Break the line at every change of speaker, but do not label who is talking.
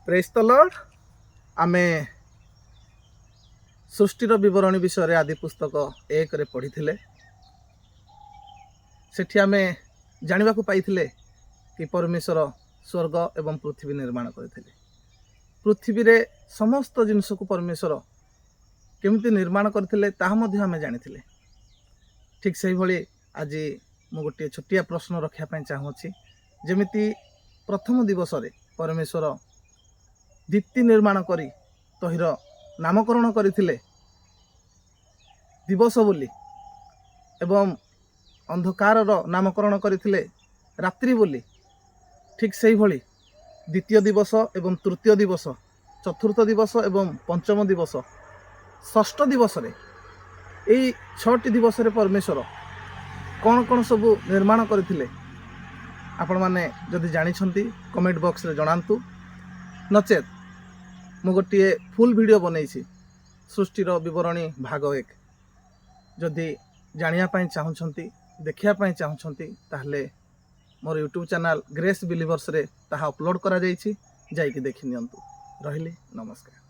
Praise the Lord. आमे सृष्टिर विवरणी विषय आदि पुस्तक 1 रे पढ़ी सेठी आमे जानिबा को पाइथिले कि परमेश्वर स्वर्ग एवं पृथ्वी निर्माण करथिले। पृथ्वी रे समस्त जिनिस को परमेश्वर केमती निर्माण करथिले ताहा मध्ये आमे जानिथिले। ठीक सही भली आज मु गोटे छोटिया प्रश्न रखिया पई चाहूची। जेमिति प्रथम दिवस रे परमेश्वर दीप्ति निर्माण करी तहिर नामकरण करथिले दिवस बोली एवं अंधकार नामकरण करथिले रात्रि बोली। ठीक सही भली द्वितीय दिवस एवं तृतीय दिवस, चतुर्थ दिवस एवं पंचम दिवस, षष्ठ दिवस रे एई 6टी दिवस रे परमेश्वर कौन कौन सब निर्माण करथिले आपण माने जदि जानि छंती कमेंट बॉक्स रे जणांतु। नचेत मु गोटे फुल वीडियो बनैछि सृष्टिर विवरणी भाग 1। जदि जानिया पई चाहुछंती देखिया पई चाहुछंती ताहले मोर यूट्यूब चैनल ग्रेस बिलीवर्स रे ताहा अपलोड करा जाइछि, जाइकि देखि नियंतु। रहिले नमस्कार।